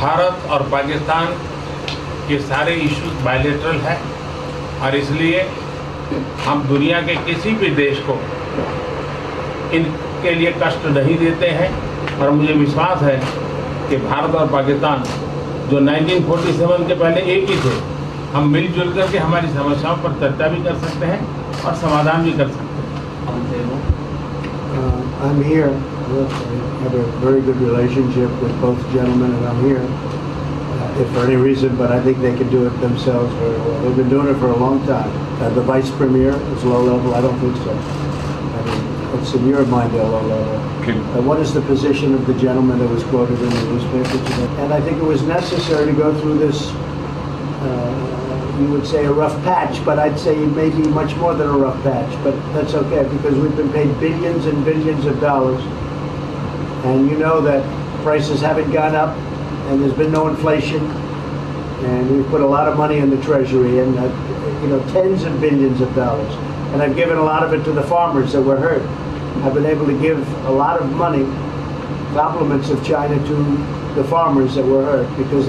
भारत और पाकिस्तान के सारे इश्यूज बायलैटरल है और इसलिए हम दुनिया के किसी भी देश को इनके लिए कष्ट नहीं देते हैं और मुझे विश्वास है कि भारत और पाकिस्तान जो 1947 के पहले एक ही थे, हम मिलजुल करके हमारी समस्याओं पर चर्चा भी कर सकते हैं और समाधान भी कर सकते हैं। I'm here. I have a very good relationship with both gentlemen, and I'm here. If for any reason, but I think they can do it themselves very well. They've been doing it for a long time. The vice premier is low level. I don't think so. I mean, it's in your mind they're low level. Okay. What is the position of the gentleman that was quoted in the newspaper today? And I think it was necessary to go through this. You would say a rough patch, but I'd say maybe much more than a rough patch. But that's okay because we've been paid billions and billions of dollars, and you know that prices haven't gone up. And there's been no inflation, and we've put a lot of money in the treasury, and tens of billions of dollars. And I've given a lot of it to the farmers that were hurt. I've been able to give a lot of money, compliments of China to the farmers that were hurt because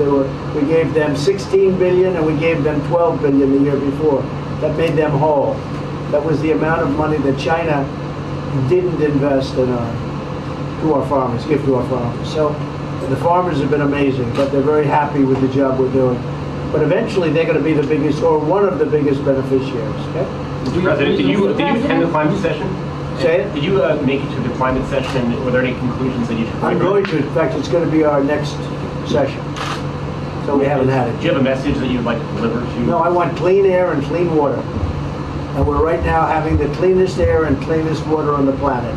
we gave them 16 billion and we gave them 12 billion the year before. That made them whole. That was the amount of money that China didn't invest in to our farmers, give to our farmers. So the farmers have been amazing, but they're very happy with the job we're doing. But eventually they're going to be the biggest, or one of the biggest beneficiaries. Okay? Mr. President, did you attend the climate session? Say it? Did you make it to the climate session? Were there any conclusions that you took? I'm going to. In fact, it's going to be our next session. So we haven't had it. Do you have a message that you'd like to deliver to? No, I want clean air and clean water. And we're right now having the cleanest air and cleanest water on the planet.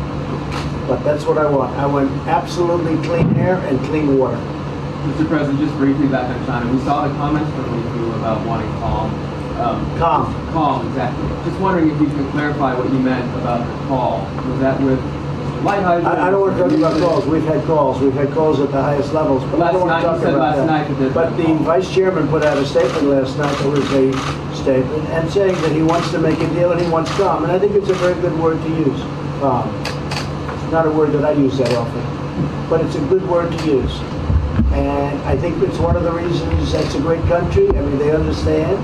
But that's what I want. I want absolutely clean air and clean water. Mr. President, just briefly back on China, we saw the comments from you about wanting calm. Calm, exactly. Just wondering if you could clarify what you meant about the call. Was that with Lighthizer? I don't want to talk about calls. We've had calls. We've had calls at the highest levels. But I don't want to talk about that. But the vice chairman put out a statement last night. There was a statement and saying that he wants to make a deal and he wants calm. And I think it's a very good word to use. Calm. Not a word that I use that often, but it's a good word to use. And I think it's one of the reasons that's a great country. I mean, they understand.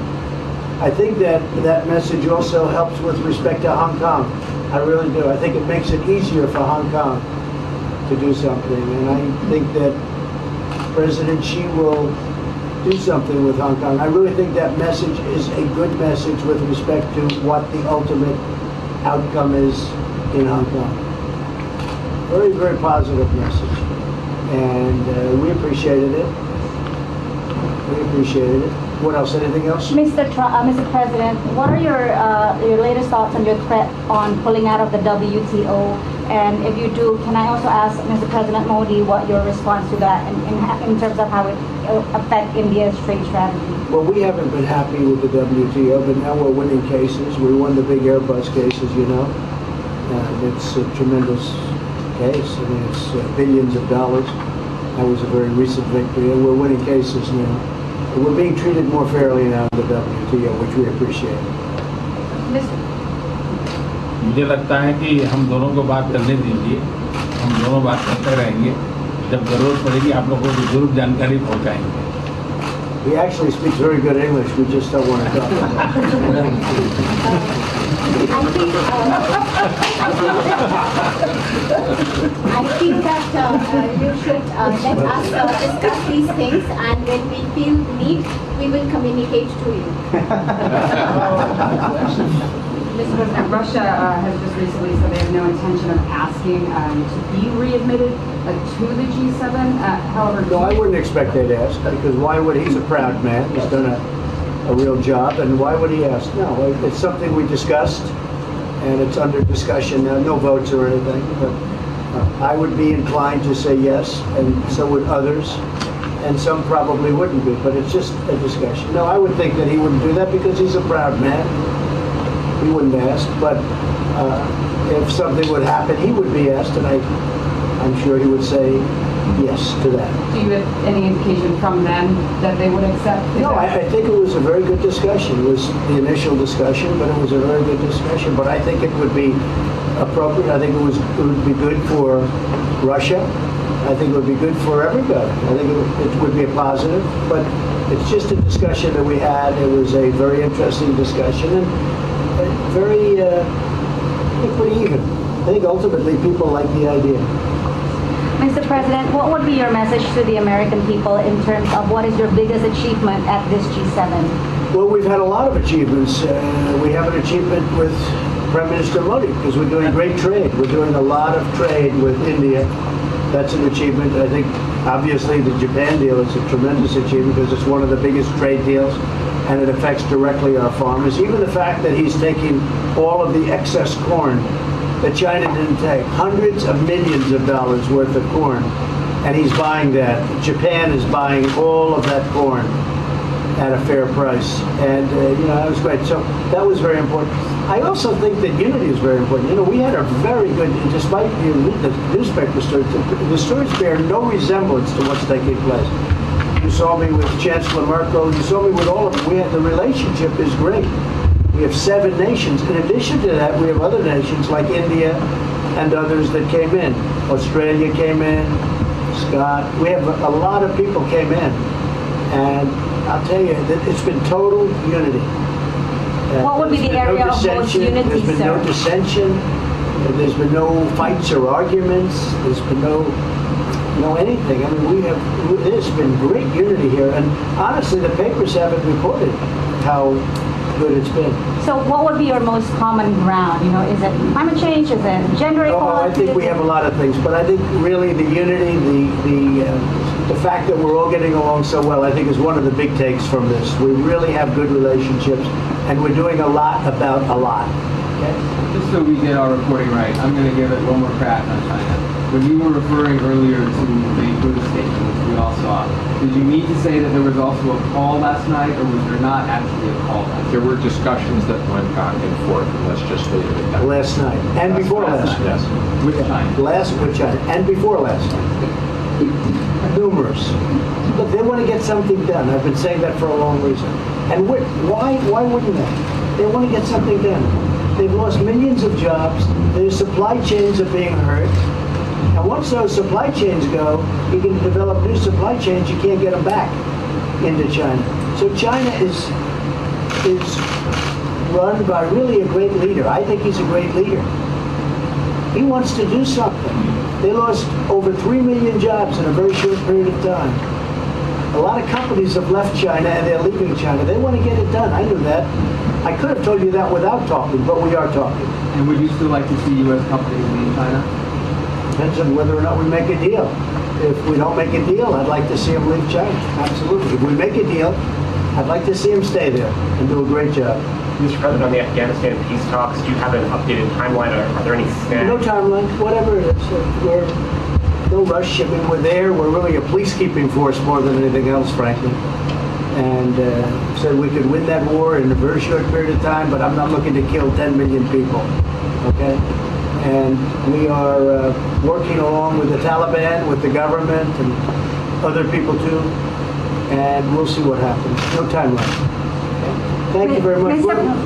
I think that message also helps with respect to Hong Kong. I really do. I think it makes it easier for Hong Kong to do something. And I think that President Xi will do something with Hong Kong. I really think that message is a good message with respect to what the ultimate outcome is in Hong Kong. Very, very positive message, and we appreciated it. We appreciated it. What else? Anything else? Mr. President, what are your latest thoughts on your threat on pulling out of the WTO? And if you do, can I also ask Mr. President Modi what your response to that in terms of how it affect India's trade strategy? Well, we haven't been happy with the WTO, but now we're winning cases. We won the big Airbus cases, and it's a tremendous case. I mean, it's billions of dollars. That was a very recent victory, and we're winning cases now. And we're being treated more fairly now in the WTO, which we appreciate. मुझे लगता है कि हम दोनों को बात करने दीजिए, हम दोनों बात करते रहेंगे, जब ज़रूरत पड़ेगी आप लोगों को जरूर जानकारी पहुंचाएंगे। He actually speaks very good English. We just don't want to talk about it. I think that you should let us discuss these things, and when we feel need, we will communicate to you. Mr. President, Russia has just recently said they have no intention of asking to be readmitted to the G7. However, no, I wouldn't expect they'd ask, because why would he's a proud man? He's done a real job, and why would he ask? No, it's something we discussed, and it's under discussion now. No votes or anything, but I would be inclined to say yes, and so would others, and some probably wouldn't be, but it's just a discussion. No, I would think that he wouldn't do that because he's a proud man. He wouldn't ask, but if something would happen, he would be asked, and I'm sure he would say yes to that. Do you have any indication from them that they would accept? No, I think it was a very good discussion. It was the initial discussion, but it was a very good discussion. But I think it would be appropriate. I think it would be good for Russia I think it would be good for everybody. I think it would be a positive, but it's just a discussion that we had. It was a very interesting discussion and very, I think pretty even. I think ultimately people like the idea. Mr. President, what would be your message to the American people in terms of what is your biggest achievement at this G7? Well, we've had a lot of achievements. We have an achievement with Prime Minister Modi because we're doing great trade. We're doing a lot of trade with India. That's an achievement. I think obviously the Japan deal is a tremendous achievement because it's one of the biggest trade deals and it affects directly our farmers. Even the fact that he's taking all of the excess corn that China didn't take, hundreds of millions of dollars worth of corn, and he's buying that. Japan is buying all of that corn at a fair price, and that was great. So that was very important. I also think that unity is very important. We had a very good, despite you read the newspaper stories, the stories bear no resemblance to what's taking place. You saw me with Chancellor Merkel. You saw me with all of them. The relationship is great. We have 7 nations. In addition to that, we have other nations like India and others that came in. Australia came in, Scott. We have a lot of people came in. And I'll tell you, that it's been total unity. What would be the area of most unity, There's been no dissension. There's been no fights or arguments. There's been no anything. I mean, there's been great unity here. And honestly, the papers haven't reported how good it's been. So what would be your most common ground? Is it climate change? Is it gender equality? I think we have a lot of things, but I think really the unity, the fact that we're all getting along so well, I think is one of the big takes from this. We really have good relationships, and we're doing a lot about a lot. Okay? Just so we get our reporting right, I'm going to give it one more crack on China. When you were referring earlier to the Buddha statement, which we all saw, did you mean to say that there was also a call last night, or was there not actually a call last night? There were discussions that went back and forth, and let's just leave it at that. Last night, and before last night. Yes. With China? With China, and before last night. Numerous. Look, they want to get something done. I've been saying that for a long reason. And why wouldn't they? They want to get something done. They've lost millions of jobs. Their supply chains are being hurt. And once those supply chains go, you can develop new supply chains. You can't get them back into China. So China is run by really a great leader. I think he's a great leader. He wants to do something. They lost over 3 million jobs in a very short period of time. A lot of companies have left China and they're leaving China. They want to get it done. I knew that. I could have told you that without talking, but we are talking. And would you still like to see U.S. companies leave China? Depends on whether or not we make a deal. If we don't make a deal, I'd like to see them leave China. Absolutely. If we make a deal, I'd like to see them stay there and do a great job. Mr. President, on the Afghanistan peace talks, do you have an updated timeline, or are there any snags? No timeline, whatever it is. We're no rush. I mean, we're there. We're really a peacekeeping force more than anything else, frankly. And said we could win that war in a very short period of time, but I'm not looking to kill 10 million people. Okay? And we are working along with the Taliban, with the government, and other people too. And we'll see what happens. No timeline. Thank you very much.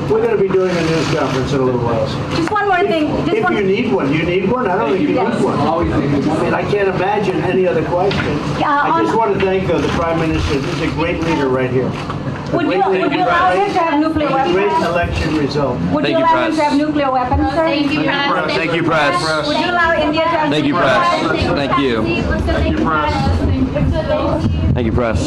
We're going to be doing a news conference in a little while. Just one more thing. If you need one, you need one? I don't think you need one. I mean, I can't imagine any other question. I just want to thank the Prime Minister. He's a great leader right here. Would you allow him to have nuclear weapons? Great election result. Would you allow him to have nuclear weapons, sir? Thank you, Press. Thank you, Press. Would you allow India to have Thank you, nuclear Press. weapons? Thank you. Thank you, Press. Thank you, Press.